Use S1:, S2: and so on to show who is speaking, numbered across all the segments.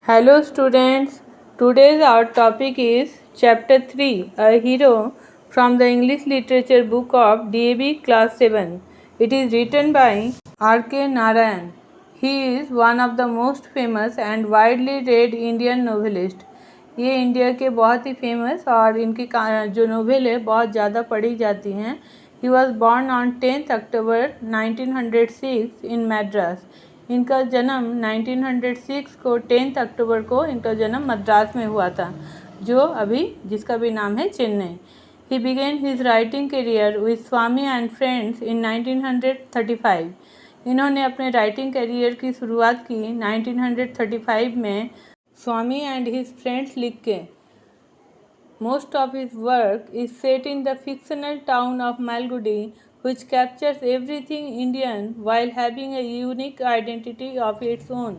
S1: Hello students, today's our topic is Chapter 3, A Hero from the English Literature book of DAB Class 7. It is written by R.K. Narayan. He is one of the most famous and widely read Indian novelist. ये India के बहुत ही famous और इनकी जो novel है बहुत ज़्यादा पढ़ी जाती हैं. He was born on 10th October 1906 in Madras. इनका जन्म 1906 को 10 अक्टूबर को इनका जन्म मद्रास में हुआ था, जो अभी जिसका भी नाम है चेन्नई. ही begin his writing career with Swami and friends इन 1935. इन्होंने अपने राइटिंग करियर की शुरुआत की 1935 में स्वामी एंड हिज फ्रेंड्स लिख के. Most of his work is set in the fictional town of Malgudi, which captures everything Indian while having a unique identity of its own.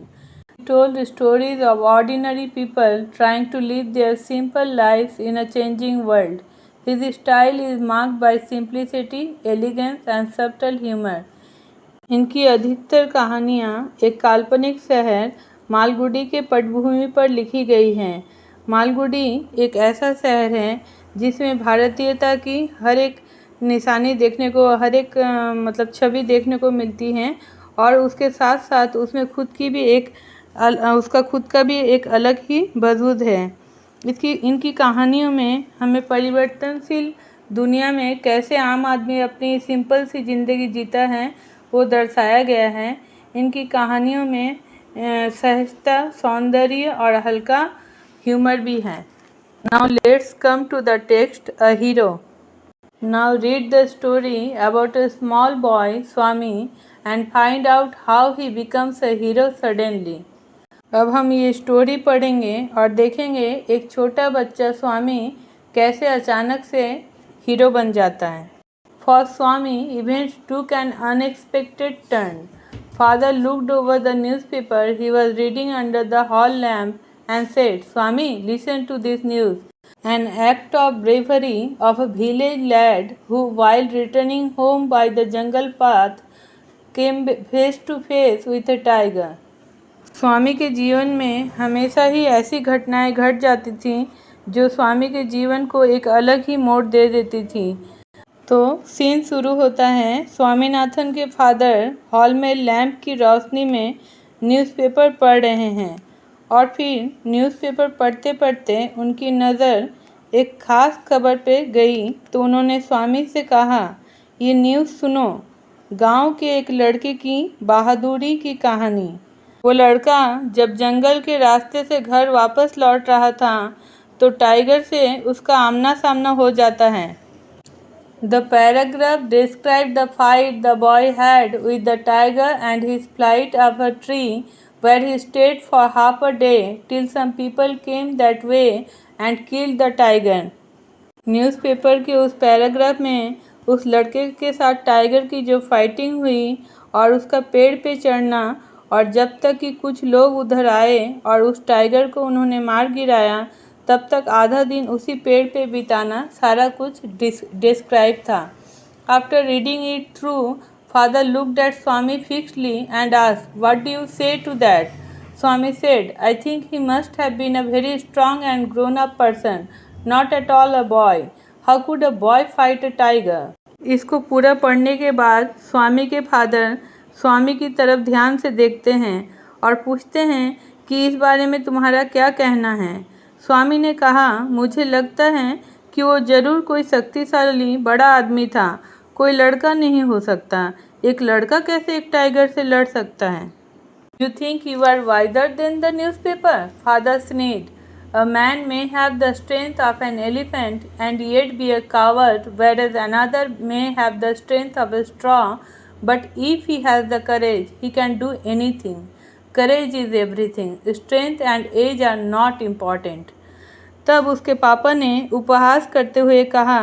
S1: He told stories of ordinary people trying to live their simple lives in a changing world. His style is marked by simplicity, elegance and subtle humor. इनकी अधिकतर कहानियाँ एक काल्पनिक शहर मालगुडी के पटभूमि पर लिखी गई हैं. मालगुडी एक ऐसा शहर है जिसमें भारतीयता की हर एक निशानी देखने को, हर एक छवि देखने को मिलती हैं और उसके साथ साथ उसमें उसका खुद का भी एक अलग ही वजूद है. इनकी कहानियों में हमें परिवर्तनशील दुनिया में कैसे आम आदमी अपनी सिंपल सी ज़िंदगी जीता है वो दर्शाया गया है. इनकी कहानियों में सहजता, सौंदर्य और हल्का ह्यूमर भी है. Now let's come to the text, A Hero. Now read the story about a small boy, Swami, and find out how he becomes a hero suddenly. अब हम ये स्टोरी पढ़ेंगे और देखेंगे एक छोटा बच्चा स्वामी कैसे अचानक से हीरो बन जाता है. For Swami, events took an unexpected turn. Father looked over the newspaper he was reading under the hall lamp and said, Swami, listen to this news. An act of bravery of a village lad who, while returning home by the jungle path, came face to face with a tiger. स्वामी के जीवन में हमेशा ही ऐसी घटनाएं घट जाती थीं जो स्वामी के जीवन को एक अलग ही मोड़ दे देती थी. तो सीन शुरू होता है. स्वामीनाथन के फादर हॉल में लैंप की रोशनी में न्यूज़पेपर पढ़ रहे हैं और फिर न्यूज़पेपर पढ़ते पढ़ते उनकी नज़र एक ख़ास खबर पे गई तो उन्होंने स्वामी से कहा, ये न्यूज़ सुनो, गांव के एक लड़के की बहादुरी की कहानी. वो लड़का जब जंगल के रास्ते से घर वापस लौट रहा था तो टाइगर से उसका आमना सामना हो जाता है. The paragraph described the fight the boy had with the tiger and his flight up a tree where he stayed for half a day till some people came that way and killed the tiger. Newspaper के उस paragraph में उस लड़के के साथ tiger की जो fighting हुई और उसका पेड़ पे चढ़ना और जब तक कि कुछ लोग उधर आए और उस टाइगर को उन्होंने मार गिराया तब तक आधा दिन उसी पेड़ पे बिताना सारा कुछ डिस्क्राइब था. After reading it through father looked at Swami fixedly and asked, what do you say to that? Swami said, I think he must have been a very strong and grown up person, not at all a boy. How could a boy fight a tiger? इसको पूरा पढ़ने के बाद स्वामी के father स्वामी की तरफ ध्यान से देखते हैं और पूछते हैं कि इस बारे में तुम्हारा क्या कहना है. स्वामी ने कहा, मुझे लगता है कि वो ज़रूर कोई शक्तिशाली बड़ा आदमी था. कोई लड़का नहीं हो सकता. एक लड़का कैसे एक टाइगर से लड़ सकता है? You think you are wiser than the newspaper? Father sneered. A man may have the strength of an elephant and yet be a coward, whereas another may have the strength of a straw, but if he has the courage, he can do anything. Courage is everything. Strength and age are not important. तब उसके पापा ने उपहास करते हुए कहा,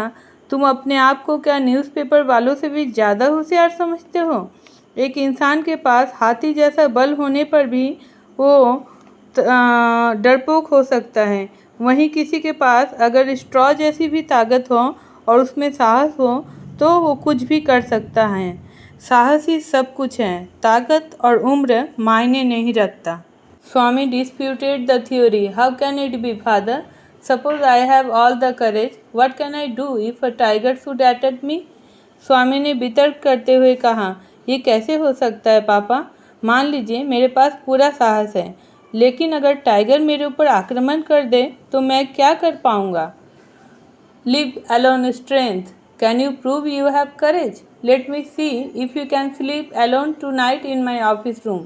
S1: तुम अपने आप को क्या न्यूज़पेपर वालों से भी ज़्यादा होशियार समझते हो? एक इंसान के पास हाथी जैसा बल होने पर भी वो डरपोक हो सकता है. वहीं किसी के पास अगर स्ट्रॉ जैसी भी ताकत हो और उसमें साहस हो तो वो कुछ भी कर सकता है. साहस ही सब कुछ है. ताकत और उम्र मायने नहीं रखता. Swami disputed the theory. How can it be, father? Suppose I have all the courage. What can I do if a tiger should attack me? स्वामी ने वितर्क करते हुए कहा, ये कैसे हो सकता है पापा? मान लीजिए मेरे पास पूरा साहस है, लेकिन अगर टाइगर मेरे ऊपर आक्रमण कर दे तो मैं क्या कर पाऊंगा? Live alone strength. Can you prove you have courage? Let me see if you can sleep alone tonight in my office room.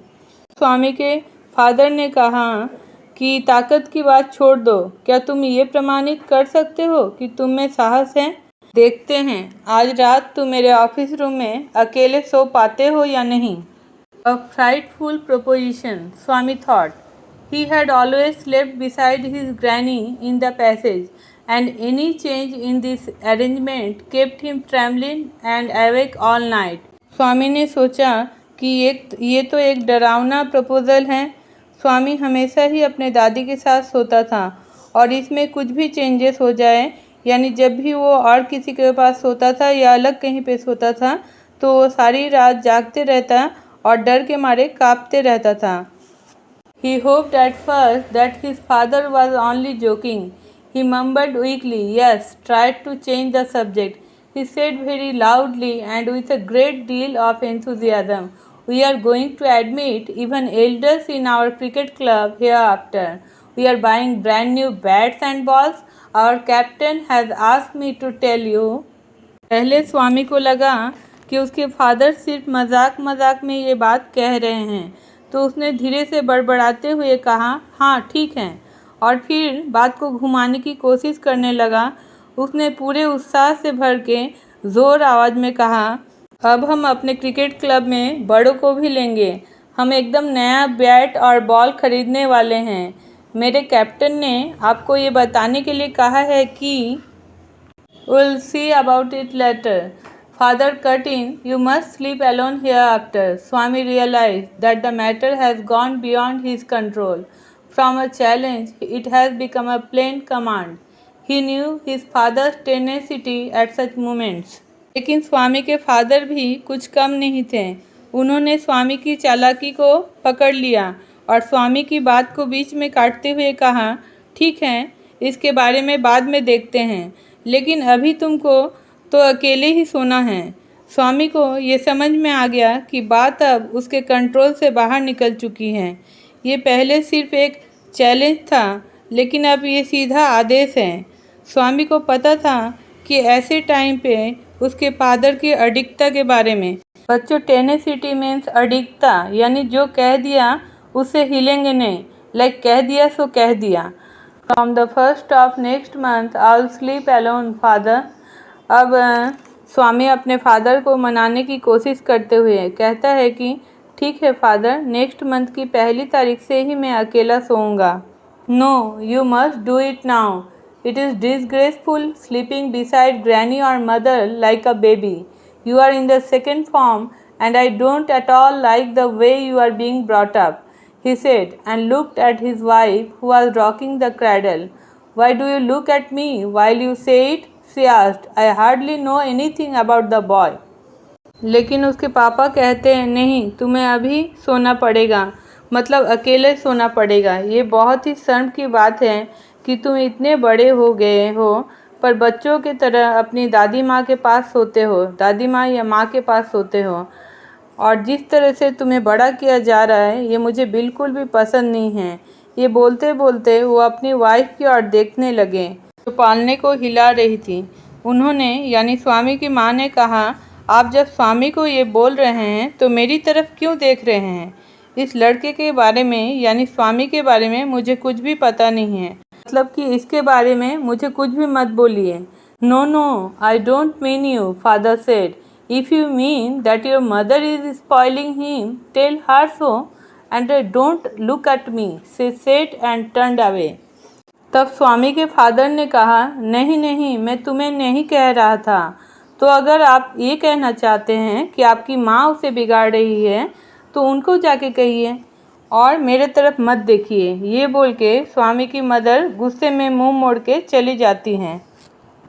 S1: स्वामी के फादर ने कहा कि ताकत की बात छोड़ दो, क्या तुम ये प्रमाणित कर सकते हो कि तुम में साहस है? देखते हैं आज रात तुम मेरे ऑफिस रूम में अकेले सो पाते हो या नहीं। A frightful proposition, Swami thought. He had always slept beside his granny in the passage, and any change in this arrangement kept him trembling and awake all night. स्वामी ने सोचा कि ये तो एक डरावना प्रपोजल है। स्वामी हमेशा ही अपने दादी के साथ सोता था और इसमें कुछ भी चेंजेस हो जाए, यानी जब भी वो और किसी के पास सोता था या अलग कहीं पे सोता था तो वो सारी रात जागते रहता और डर के मारे कांपते रहता था। He hoped at first that his father was only joking. He mumbled weakly, yes, tried to change the subject. He said very loudly and with a great deal of enthusiasm, we are going to admit even elders in our cricket club hereafter. We are buying brand new bats and balls. Our captain has asked me to tell you. पहले स्वामी को लगा कि उसके father सिर्फ मजाक मजाक में ये बात कह रहे हैं, तो उसने धीरे से बड़बड़ाते हुए कहा, हाँ ठीक है, और फिर बात को घुमाने की कोशिश करने लगा। उसने पूरे उत्साह से भर के ज़ोर आवाज़ में कहा, अब हम अपने क्रिकेट क्लब में बड़ों को भी लेंगे। हम एकदम नया बैट और बॉल खरीदने वाले हैं। मेरे कैप्टन ने आपको ये बताने के लिए कहा है कि We'll see about it later. Father cut in, you must sleep alone hereafter. Swami realized that the matter has gone beyond his control. From a challenge, it has become a plain command. He knew his father's tenacity at such moments. लेकिन स्वामी के father भी कुछ कम नहीं थे। उन्होंने स्वामी की चालाकी को पकड़ लिया और स्वामी की बात को बीच में काटते हुए कहा, ठीक है, इसके बारे में बाद में देखते हैं, लेकिन अभी तुमको तो अकेले ही सोना है। स्वामी को ये समझ में आ गया कि बात अब उसके कंट्रोल से बाहर निकल चुकी है। ये पहले सिर्फ एक चैलेंज था, लेकिन अब ये सीधा आदेश है। स्वामी को पता था कि ऐसे टाइम पे उसके फादर की अडिगता के बारे में। बच्चों, टेनेसिटी मीन्स अडिगता, यानी जो कह दिया उससे हिलेंगे नहीं, लाइक कह दिया सो कह दिया। From the first of next month, I'll sleep alone, father. अब स्वामी अपने फादर को मनाने की कोशिश करते हुए कहता है कि ठीक है फादर, नेक्स्ट मंथ की पहली तारीख से ही मैं अकेला सोऊंगा। No, you must do it now. It is disgraceful sleeping beside granny और mother like a baby. You are in the second form and I don't at all like the way you are being brought up, he said, and looked at his wife who was rocking the cradle. Why do you look at me while you say it? She asked. I hardly know anything about the boy. लेकिन उसके पापा कहते हैं, नहीं, तुम्हें अभी सोना पड़ेगा, मतलब अकेले सोना पड़ेगा। ये बहुत ही शर्म की बात है कि तुम इतने बड़े हो गए हो पर बच्चों की तरह अपनी दादी माँ के पास सोते हो, दादी माँ या माँ के पास सोते हो, और जिस तरह से तुम्हें बड़ा किया जा रहा है ये मुझे बिल्कुल भी पसंद नहीं है। ये बोलते बोलते वो अपनी वाइफ की ओर देखने लगे जो पालने को हिला रही थी। उन्होंने यानी स्वामी की माँ ने कहा, आप जब स्वामी को ये बोल रहे हैं तो मेरी तरफ क्यों देख रहे हैं? इस लड़के के बारे में यानी स्वामी के बारे में मुझे कुछ भी पता नहीं है, मतलब कि इसके बारे में मुझे कुछ भी मत बोलिए। No no, I don't mean you, father said. If you mean that your mother is spoiling him, tell her so, and don't look at me, she said and turned away. तब स्वामी के फादर ने कहा, नहीं नहीं, मैं तुम्हें नहीं कह रहा था। तो अगर आप ये कहना चाहते हैं कि आपकी माँ उसे बिगाड़ रही है तो उनको जाके कहिए और मेरे तरफ मत देखिए। ये बोल के स्वामी की मदर गुस्से में मुंह मोड़ के चली जाती हैं।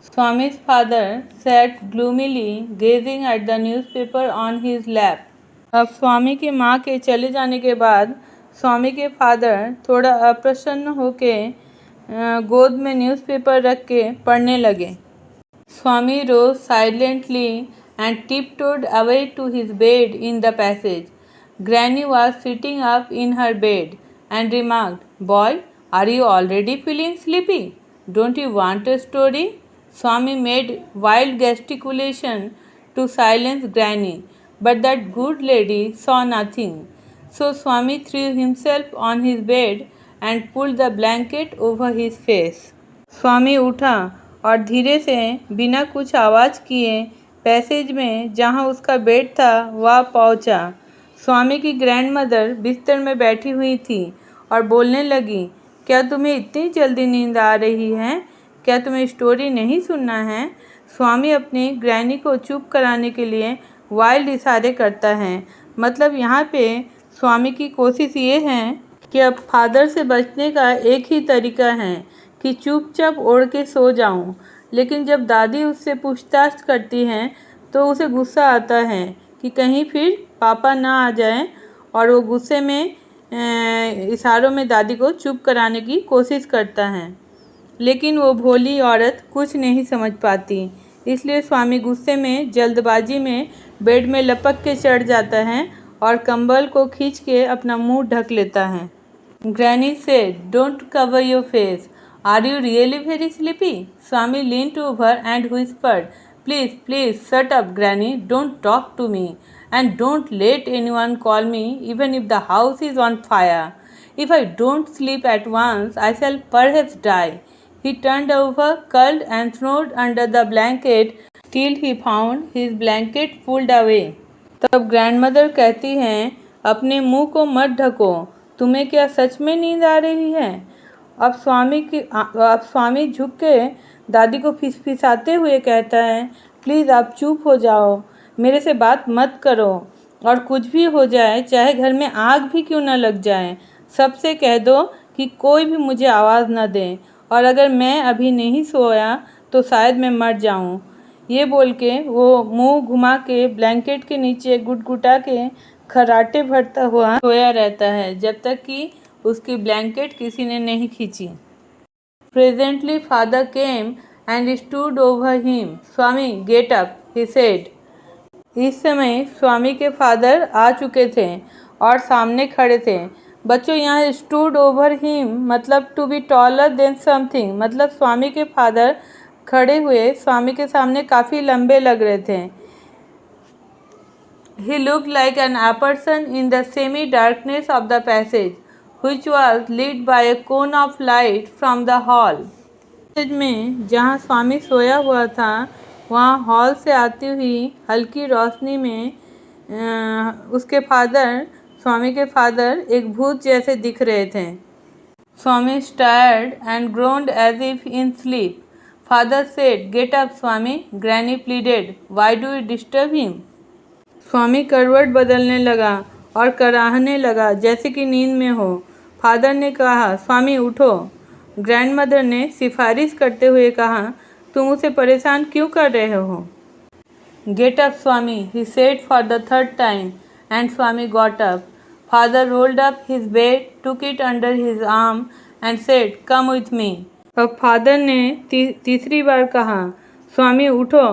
S1: Swami's father sat gloomily gazing at the newspaper on his lap. अब स्वामी की माँ के चले जाने के बाद स्वामी के फादर थोड़ा अप्रसन्न होके गोद में न्यूज़पेपर रख के पढ़ने लगे। Swami rose silently and tiptoed away to his bed in the passage. Granny was sitting up in her bed and remarked, "Boy, are you already feeling sleepy? Don't you want a story?" Swami made wild gesticulation to silence Granny, but that good lady saw nothing. So Swami threw himself on his bed and pulled the blanket over his face. स्वामी उठा और धीरे से बिना कुछ आवाज़ किए passage में जहाँ उसका बेड था वहाँ पहुँचा। स्वामी की ग्रैंडमदर बिस्तर में बैठी हुई थी और बोलने लगी, क्या तुम्हें इतनी जल्दी नींद आ रही है? क्या तुम्हें स्टोरी नहीं सुनना है? स्वामी अपनी ग्रैनी को चुप कराने के लिए वाइल्ड इशारे करता है। मतलब यहाँ पे स्वामी की कोशिश ये है कि अब फादर से बचने का एक ही तरीका है कि चुपचाप ओढ़ के सो जाऊं। लेकिन जब दादी उससे पूछताछ करती हैं तो उसे गुस्सा आता है कि कहीं फिर पापा ना आ जाएं, और वो गुस्से में इशारों में दादी को चुप कराने की कोशिश करता है। लेकिन वो भोली औरत कुछ नहीं समझ पाती, इसलिए स्वामी गुस्से में जल्दबाजी में बेड में लपक के चढ़ जाता है और कंबल को खींच के अपना मुंह ढक लेता है। Granny said, "Don't cover your face. Are you really very sleepy?" Swami leaned over and whispered, "Please, please, shut up, Granny. Don't talk to me. And don't let anyone call me, even if the house is on fire. If I don't sleep at once, I shall perhaps die." He turned over, curled, and snored under the blanket till he found his blanket pulled away. तब grandmother कहती हैं, अपने मुंह को मत ढको, तुम्हें क्या सच में नींद आ रही है? अब स्वामी झुक के दादी को फिसफिसाते हुए कहता है, प्लीज़ आप चुप हो जाओ, मेरे से बात मत करो, और कुछ भी हो जाए, चाहे घर में आग भी क्यों न लग जाए, सबसे कह दो कि कोई भी मुझे आवाज़ न दे, और अगर मैं अभी नहीं सोया तो शायद मैं मर जाऊं। ये बोल के वो मुंह घुमा के ब्लैंकेट के नीचे गुटगुटा के खर्राटे भरता हुआ सोया रहता है जब तक कि उसकी ब्लैंकेट किसी ने नहीं खींची। Presently father came and stood over him. "Swami, get up," he said. इस समय स्वामी के फादर आ चुके थे और सामने खड़े थे। बच्चों, यहाँ stood over him मतलब to be taller than something, मतलब स्वामी के फादर खड़े हुए स्वामी के सामने काफ़ी लंबे लग रहे थे। He looked like an person in the semi-darkness of the passage, which was lit by a cone of light from the hall. Passage में जहाँ स्वामी सोया हुआ था वहाँ हॉल से आती हुई हल्की रोशनी में स्वामी के फादर एक भूत जैसे दिख रहे थे। Swami stirred and groaned as if in sleep. Father said, "get up Swami," granny pleaded, "why do you disturb him?" Swami करवट बदलने लगा और कराहने लगा जैसे कि नींद में हो। फादर ने कहा, "स्वामी उठो।" ग्रैंडमदर ने सिफारिश करते हुए कहा, "तुम उसे परेशान क्यों कर रहे हो?" "Gate up Swami," he said for the third time, and Swami got up. Father rolled up his bed, took it under his arm and said, "come with me." अब फादर ने तीसरी बार कहा, "स्वामी उठो,"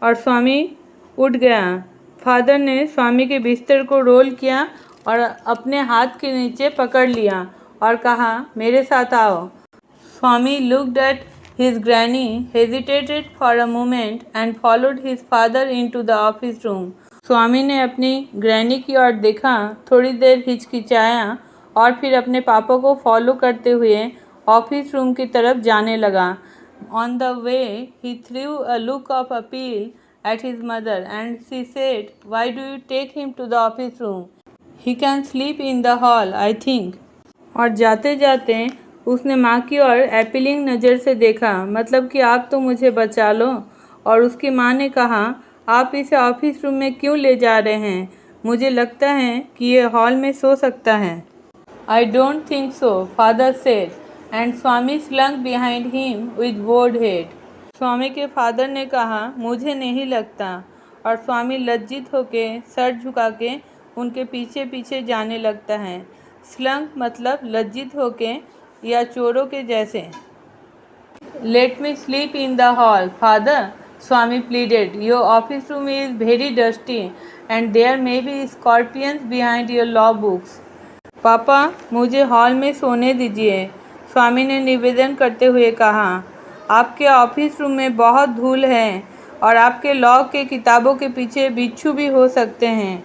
S1: और स्वामी उठ गया। फादर ने स्वामी के बिस्तर को रोल किया और अपने हाथ के नीचे पकड़ लिया और कहा, "मेरे साथ आओ." स्वामी looked at his granny, hesitated for a moment and followed his father into the office room. स्वामी ने अपनी ग्रैनी की ओर देखा, थोड़ी देर हिचकिचाया और फिर अपने पापा को फॉलो करते हुए ऑफिस रूम की तरफ जाने लगा। On the way, he threw a look of appeal at his mother and she said, "Why do you take him to the office room? He can sleep in the hall, I think." और जाते जाते उसने माँ की ओर appealing नज़र से देखा, मतलब कि आप तो मुझे बचा लो। और उसकी माँ ने कहा, "आप इसे ऑफिस रूम में क्यों ले जा रहे हैं? मुझे लगता है कि ये हॉल में सो सकता है." "I don't think so," father said, and Swami slunk behind him with bowed head. स्वामी के फादर ने कहा, "मुझे नहीं लगता," और स्वामी लज्जित होकर सर झुका के उनके पीछे पीछे जाने लगता है। स्लंक मतलब लज्जित होके या चोरों के जैसे। Let me sleep in the hall, father, Swami pleaded. Your office room is very dusty and there may be scorpions behind your law books. पापा, मुझे हॉल में सोने दीजिए, स्वामी ने निवेदन करते हुए कहा। आपके ऑफिस रूम में बहुत धूल है और आपके लॉ के किताबों के पीछे बिच्छू भी हो सकते हैं।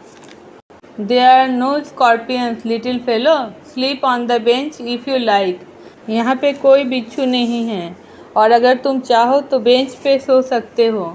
S1: There are no scorpions, little fellow. Sleep on the bench if you like. यहाँ पे कोई बिच्छू नहीं है और अगर तुम चाहो तो बेंच पे सो सकते हो।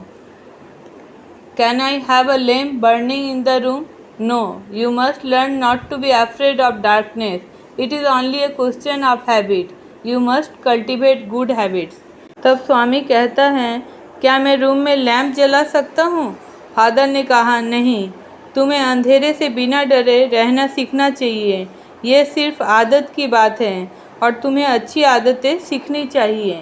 S1: Can I have a lamp burning in the room? No, you must learn not to be afraid of darkness. It is only a question of habit. You must cultivate good habits. तब स्वामी कहता है, क्या मैं room में lamp जला सकता हूँ? Father ने कहा, नहीं, तुम्हें अंधेरे से बिना डरे रहना सीखना चाहिए। यह सिर्फ आदत की बात है और तुम्हें अच्छी आदतें सीखनी चाहिए।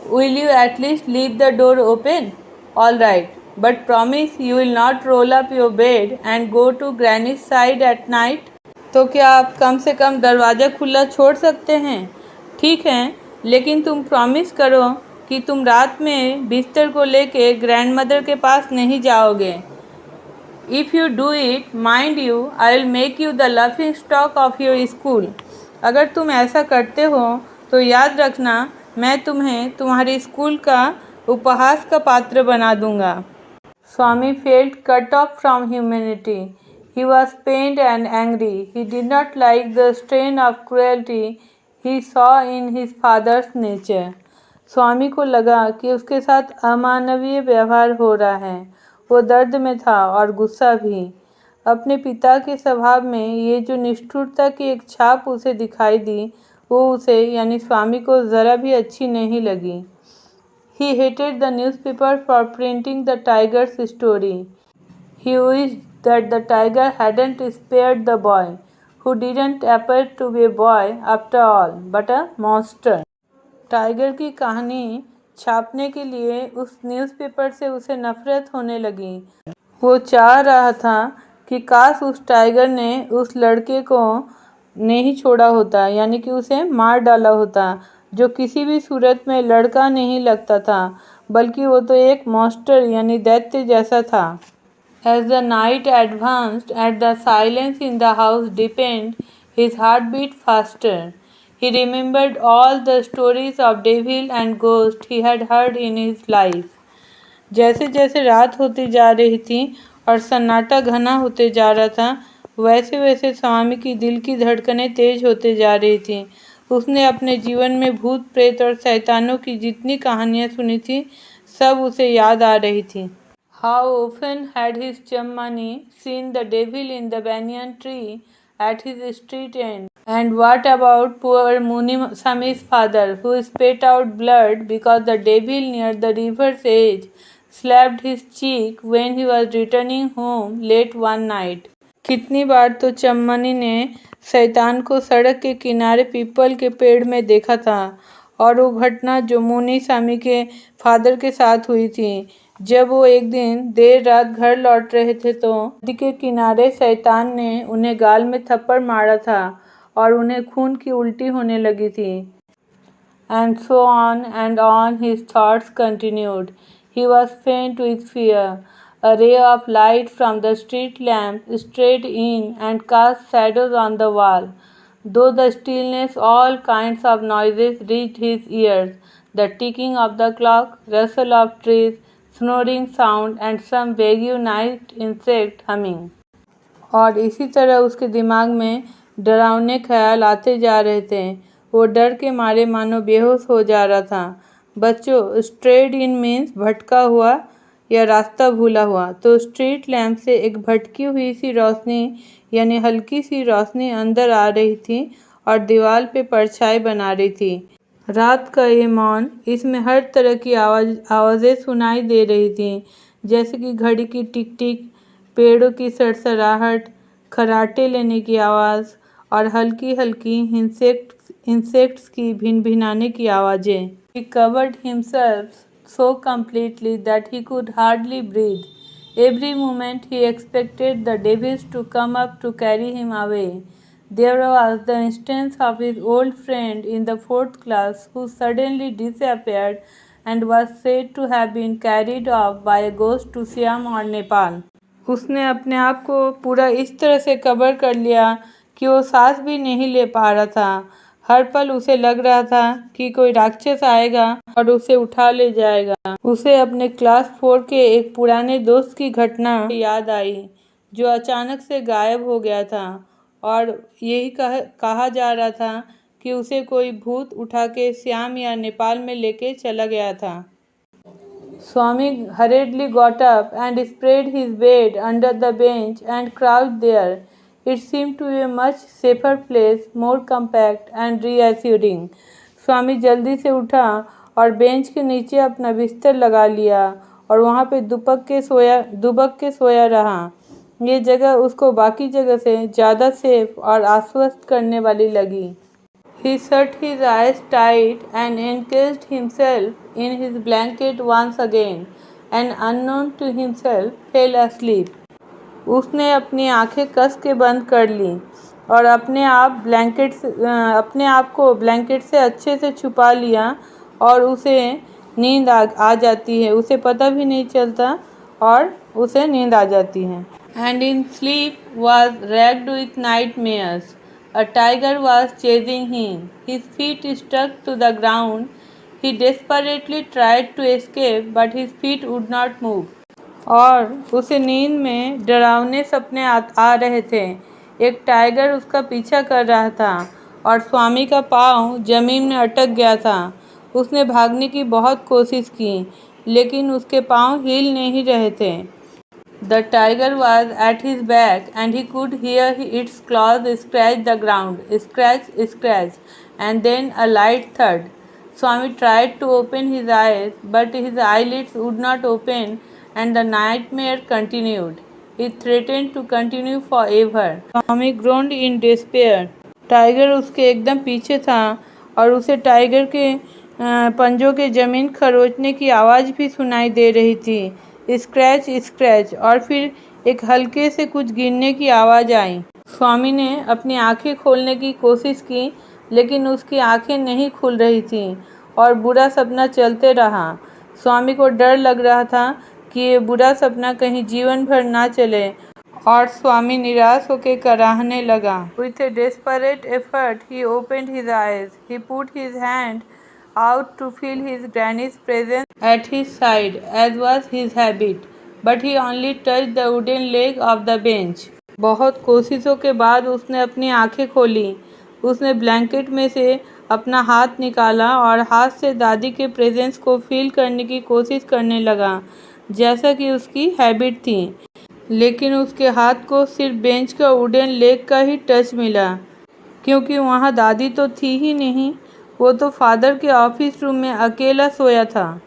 S1: Will you at least leave the door open? All right, but promise you will not roll up your bed and go to Granny's side at night. तो क्या आप कम से कम दरवाज़ा खुला छोड़ सकते हैं? ठीक है, लेकिन तुम प्रॉमिस करो कि तुम रात में बिस्तर को लेके ग्रैंडमदर के पास नहीं जाओगे। If you do it, mind you, I will make you the laughing stock of your school. अगर तुम ऐसा करते हो तो याद रखना, मैं तुम्हें तुम्हारे स्कूल का उपहास का पात्र बना दूंगा। स्वामी felt cut off from humanity. He was pained and angry. He did not like the strain of cruelty he saw in his father's nature. स्वामी को लगा कि उसके साथ अमानवीय व्यवहार हो रहा है। वो दर्द में था और गुस्सा भी। अपने पिता के स्वभाव में ये जो निष्ठुरता की एक छाप उसे दिखाई दी, वो उसे यानी स्वामी को ज़रा भी अच्छी नहीं लगी। He hated the newspaper for printing the tiger's story. He wished that the tiger hadn't spared the boy, who didn't appear to be a boy after all, but a monster. Tiger की कहानी छापने के लिए उस newspaper से उसे नफरत होने लगी। वो चाह रहा था कि काश उस टाइगर ने उस लड़के को नहीं छोड़ा होता, यानी कि उसे मार डाला होता, जो किसी भी सूरत में लड़का नहीं लगता था, बल्कि वो तो एक मॉन्स्टर यानी दैत्य जैसा था। As the night advanced and the silence in the house deepened, his heart beat faster. He remembered all the stories of devil and ghost he had heard in his life. जैसे जैसे रात होती जा रही थी और सन्नाटा घना होते जा रहा था, वैसे वैसे स्वामी की दिल की धड़कनें तेज होते जा रही थी। उसने अपने जीवन में भूत प्रेत और शैतानों की जितनी कहानियाँ सुनी थी, सब उसे याद आ रही थी। How often had his Chammani seen the devil in the banyan tree at his street end? And what about poor Munisami's father, who spat out blood because the devil near the river's edge slapped his cheek when he was returning home late one night? कितनी बार तो चम्मनी ने शैतान को सड़क के किनारे people के पेड़ में देखा था, और वो घटना जो मुनीसामी के फादर के साथ हुई थी, जब वो एक दिन देर रात घर लौट रहे थे तो नदी के किनारे शैतान ने उन्हें गाल में थप्पड़ मारा था और उन्हें खून की उल्टी होने लगी थी। And so on his thoughts continued. He was faint with fear. A ray of light from the street lamp strayed in and cast shadows on the wall. Though the stillness, all kinds of noises reached his ears, the ticking of the clock, rustle of trees, snoring sound and some vague night insect humming. और इसी तरह उसके दिमाग में डरावने ख्याल आते जा रहे थे। वो डर के मारे मानो बेहोश हो जा रहा था। बच्चों, स्ट्रेड इन मीन्स भटका हुआ या रास्ता भूला हुआ। तो स्ट्रीट लैम्प से एक भटकी हुई सी रोशनी यानी हल्की सी रोशनी अंदर आ रही थी और दीवार पे परछाई बना रही थी। रात का ये मौन, इसमें हर तरह की आवाज़ें सुनाई दे रही थी, जैसे कि घड़ी की टिक टिक, पेड़ों की सरसराहट, खर्राटे लेने की आवाज़ और हल्की हल्की इंसेक्ट्स की भिनभिनाने की आवाज़ें। He covered himself so completely that he could hardly breathe. Every moment he expected the devils to come up to carry him away. There was the instance of his old friend in the fourth class who suddenly disappeared and was said to have been carried off by a ghost to Siam or Nepal. उसने अपने आप को पूरा इस तरह से cover कर लिया कि वो सांस भी नहीं ले पा रहा था। हर पल उसे लग रहा था कि कोई राक्षस आएगा और उसे उठा ले जाएगा। उसे अपने क्लास 4 के एक पुराने दोस्त की घटना याद आई जो अचानक से गायब हो गया था और यही कहा जा रहा था कि उसे कोई भूत उठा के सियाम या नेपाल में लेके चला गया था। Swami hurriedly got up and spread his bed under the bench and crouched there. It seemed to be a much safer place, more compact and reassuring. स्वामी जल्दी से उठा और बेंच के नीचे अपना बिस्तर लगा लिया और वहाँ पे दुबक के सोया रहा। ये जगह उसको बाकी जगह से ज़्यादा सेफ और आश्वस्त करने वाली लगी। He shut his eyes tight and encased himself in his blanket once again, and unknown to himself fell asleep. उसने अपनी आंखें कस के बंद कर ली और अपने आप को ब्लैंकेट से अच्छे से छुपा लिया और उसे नींद आ जाती है। उसे पता भी नहीं चलता और उसे नींद आ जाती है। And in sleep was racked with nightmares. A tiger was chasing him. His feet stuck to the ground. He desperately tried to escape, but his feet would not move. और उसे नींद में डरावने सपने आ रहे थे। एक टाइगर उसका पीछा कर रहा था और स्वामी का पाँव जमीन में अटक गया था। उसने भागने की बहुत कोशिश की, लेकिन उसके पाँव हिल नहीं रहे थे। The tiger was at his back and he could hear its claws scratch the ground, scratch, scratch, and then a light thud. Swami tried to open his eyes, but his eyelids would not open and the nightmare continued. It threatened to continue forever. Swami groaned in despair. Tiger उसके एकदम पीछे था और उसे tiger के पंजों के जमीन खरोचने की आवाज़ भी सुनाई दे रही थी। स्क्रैच स्क्रैच और फिर एक हल्के से कुछ गिरने की आवाज़ आई। स्वामी ने अपनी आंखें खोलने की कोशिश की, लेकिन उसकी आंखें नहीं खुल रही थीं और बुरा सपना चलते रहा। स्वामी को डर लग रहा था कि ये बुरा सपना कहीं जीवन भर ना चले और स्वामी निराश होकर कराहने लगा। With a desperate effort, he opened his eyes. He put his hand out to feel his granny's presence at his side, as was his habit, but he only touched the wooden leg of the bench. बहुत कोशिशों के बाद उसने अपनी आंखें खोली। उसने blanket में से अपना हाथ निकाला और हाथ से दादी के प्रेजेंस को फील करने की कोशिश करने लगा, जैसा कि उसकी हैबिट थी। लेकिन उसके हाथ को सिर्फ बेंच का वुडन लेग का ही टच मिला, क्योंकि वहाँ दादी तो थी ही नहीं। वो तो फादर के ऑफिस रूम में अकेला सोया था।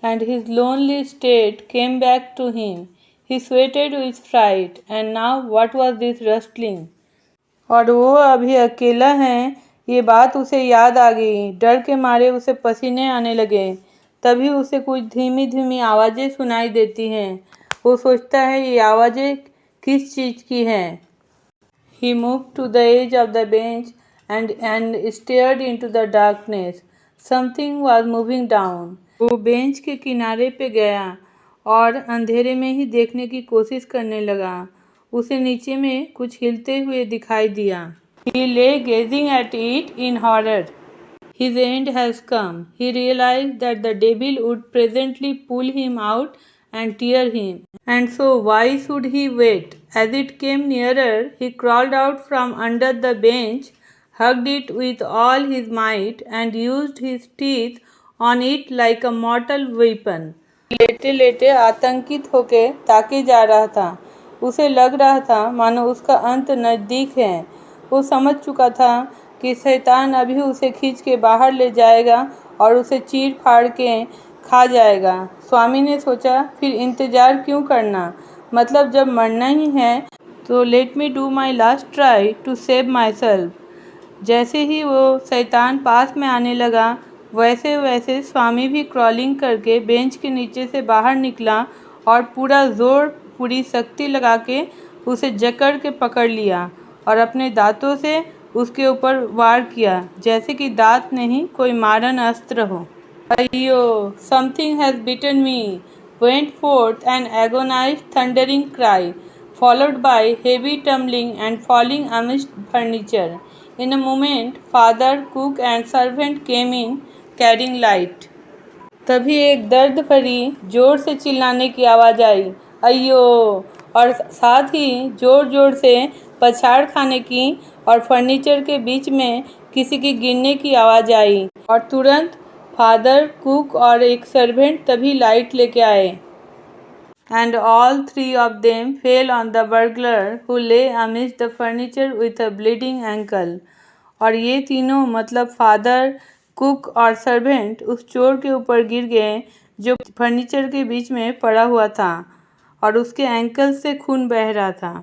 S1: And his lonely state came back to him. He sweated with fright. And now what was this rustling? और वो अभी अकेला है, ये बात उसे याद आ गई। डर के मारे उसे पसीने आने लगे। तभी उसे कुछ धीमी धीमी आवाज़ें सुनाई देती हैं। वो सोचता है ये आवाज़ें किस चीज़ की हैं। He moved to the edge of the bench and stared into the darkness. Something was moving down. वो बेंच के किनारे पे गया और अंधेरे में ही देखने की कोशिश करने लगा। उसे नीचे में कुछ हिलते हुए दिखाई दिया। He lay gazing at it in horror. His end has come. He realized that the devil would presently pull him out and tear him. And so why should he wait? As it came nearer, he crawled out from under the bench, hugged it with all his might, and used his teeth on it like a mortal weapon. लेटे लेटे आतंकित होकर ताके जा रहा था। उसे लग रहा था मानो उसका अंत नज़दीक है। वो समझ चुका था कि शैतान अभी उसे खींच के बाहर ले जाएगा और उसे चीर फाड़ के खा जाएगा। स्वामी ने सोचा, फिर इंतज़ार क्यों करना, मतलब जब मरना ही है तो let me do my last try to save myself. जैसे ही वो शैतान पास में आने लगा, वैसे वैसे स्वामी भी क्रॉलिंग करके बेंच के नीचे से बाहर निकला और पूरी शक्ति लगा के उसे जकड़ के पकड़ लिया और अपने दांतों से उसके ऊपर वार किया, जैसे कि दांत नहीं कोई मारन अस्त्र हो। अय्यो, something has bitten me, went forth an agonized thundering cry, followed by heavy tumbling and falling amidst furniture. In a moment, father, cook and servant came in, carrying light. तभी एक दर्द भरी जोर से चिल्लाने की आवाज़ आई, अय्यो, और साथ ही जोर जोर से पछाड़ खाने की और फर्नीचर के बीच में किसी के गिरने की आवाज़ आई, और तुरंत फादर, कुक और एक सर्वेंट तभी लाइट लेके आए। And all three of them fell on the burglar who lay amidst the furniture with a bleeding ankle. और ये तीनों मतलब फादर, कुक और सर्वेंट उस चोर के ऊपर गिर गए जो फर्नीचर के बीच में पड़ा हुआ था और उसके एंकल से खून बह रहा था।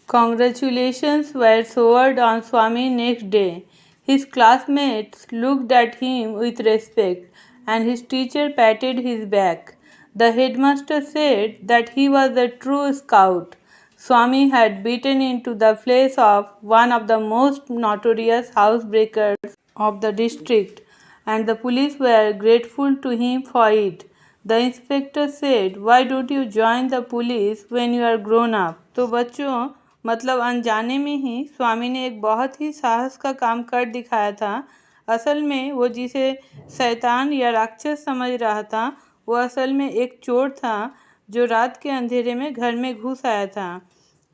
S1: Congratulations were showered on Swami next day. His classmates looked at him with respect and his teacher patted his back. The headmaster said that he was a true scout. Swami had beaten into the flesh of one of the most notorious housebreakers of the district, and the police were grateful to him for it. The inspector said, "Why don't you join the police when you are grown up?" तो बच्चों, मतलब अनजाने में ही स्वामी ने एक बहुत ही साहस का काम कर दिखाया था। असल में वो जिसे शैतान या राक्षस समझ रहा था, वो असल में एक चोर था जो रात के अंधेरे में घर में घुस आया था।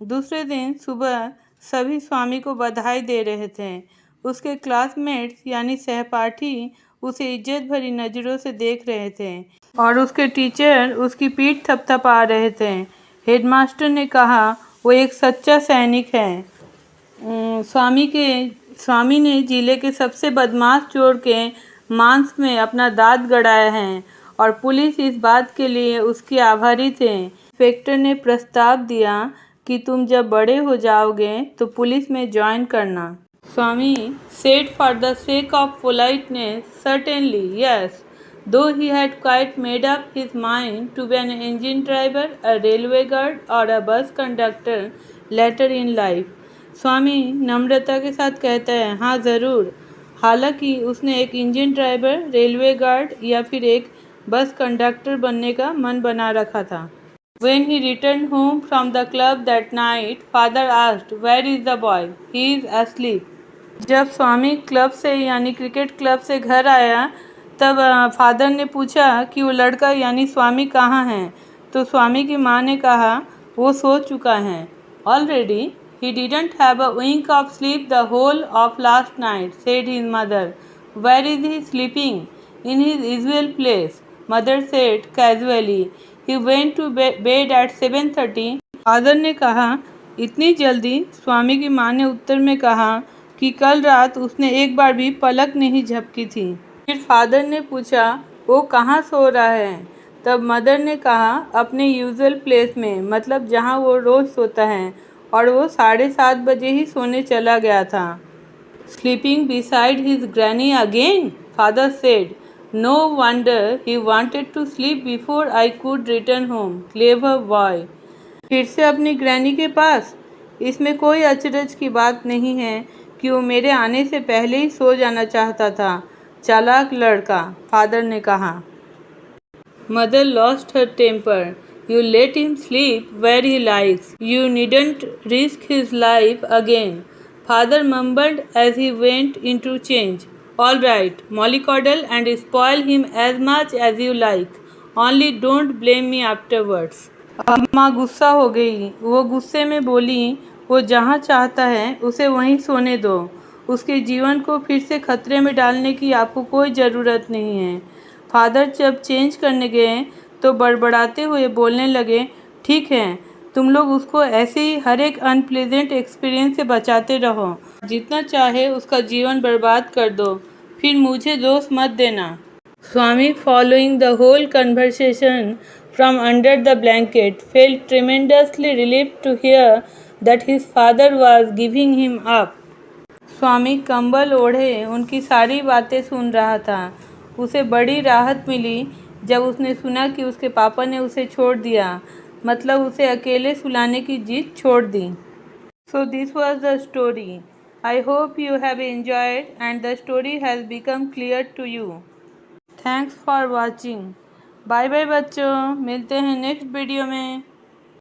S1: दूसरे दिन सुबह सभी स्वामी को बधाई दे रहे थे। उसके क्लासमेट्स यानी सहपाठी उसे इज्जत भरी नज़रों से देख रहे थे और उसके टीचर उसकी पीठ थपथपा रहे थे। हेडमास्टर ने कहा, वो एक सच्चा सैनिक है। स्वामी ने जिले के सबसे बदमाश चोर के मांस में अपना दांत गड़ाया है और पुलिस इस बात के लिए उसके आभारी थे। इंस्पेक्टर ने प्रस्ताव दिया कि तुम जब बड़े हो जाओगे तो पुलिस में ज्वाइन करना। स्वामी said for the sake of politeness, certainly, yes, though he had quite made up his mind to be an engine driver, a railway guard or a bus conductor later in life. स्वामी नम्रता के साथ कहता है, हाँ ज़रूर, हालांकि उसने एक engine driver, railway guard या फिर एक बस कंडक्टर बनने का मन बना रखा था। When he returned home from the club that night, father asked, "Where is the boy? He is asleep." जब स्वामी क्लब से यानी क्रिकेट क्लब से घर आया तब फादर ने पूछा कि वो लड़का यानी स्वामी कहाँ है, तो स्वामी की माँ ने कहा, वो सो चुका है। Already, he didn't have a wink of sleep the whole of last night, said his mother. Where is he sleeping? In his usual place, mother said casually. He went to bed at 7:30. Father ने कहा, इतनी जल्दी? स्वामी की माँ ने उत्तर में कहा कि कल रात उसने एक बार भी पलक नहीं झपकी थी। फिर फादर ने पूछा, वो कहाँ सो रहा है? तब मदर ने कहा, अपने यूजुअल प्लेस में, मतलब जहाँ वो रोज़ सोता है, और वो 7:30 बजे ही सोने चला गया था। Sleeping beside his granny again? Father said. No wonder he wanted to sleep before I could return home. Clever boy. फिर से अपनी ग्रैनी के पास? इसमें कोई अचरज की बात नहीं है कि वो मेरे आने से पहले ही सो जाना चाहता था। चालाक लड़का, फादर ने कहा। Mother lost her temper. You let him sleep where he likes. You needn't risk his life again. Father mumbled as he went into change. All right, mollycoddle and spoil him as much as you like. Only don't blame me afterwards. अम्मा गुस्सा हो गई। वो गुस्से में बोली, वो जहाँ चाहता है उसे वहीं सोने दो। उसके जीवन को फिर से खतरे में डालने की आपको कोई ज़रूरत नहीं है। फादर जब चेंज करने गए तो बड़बड़ाते हुए बोलने लगे, ठीक है, तुम लोग उसको ऐसे ही हर एक अनप्लेजेंट एक्सपीरियंस से बचाते रहो, जितना चाहे उसका जीवन बर्बाद कर दो, फिर मुझे दोष मत देना। Swami, following the whole conversation from under the blanket, felt tremendously relieved to hear that his father was giving him up. स्वामी कंबल ओढ़े उनकी सारी बातें सुन रहा था। उसे बड़ी राहत मिली जब उसने सुना कि उसके पापा ने उसे छोड़ दिया, मतलब उसे अकेले सुलाने की जिद छोड़ दी। So this was the story. I hope you have enjoyed and the story has become clear to you. Thanks for watching. Bye bye बच्चों, मिलते हैं नेक्स्ट वीडियो में.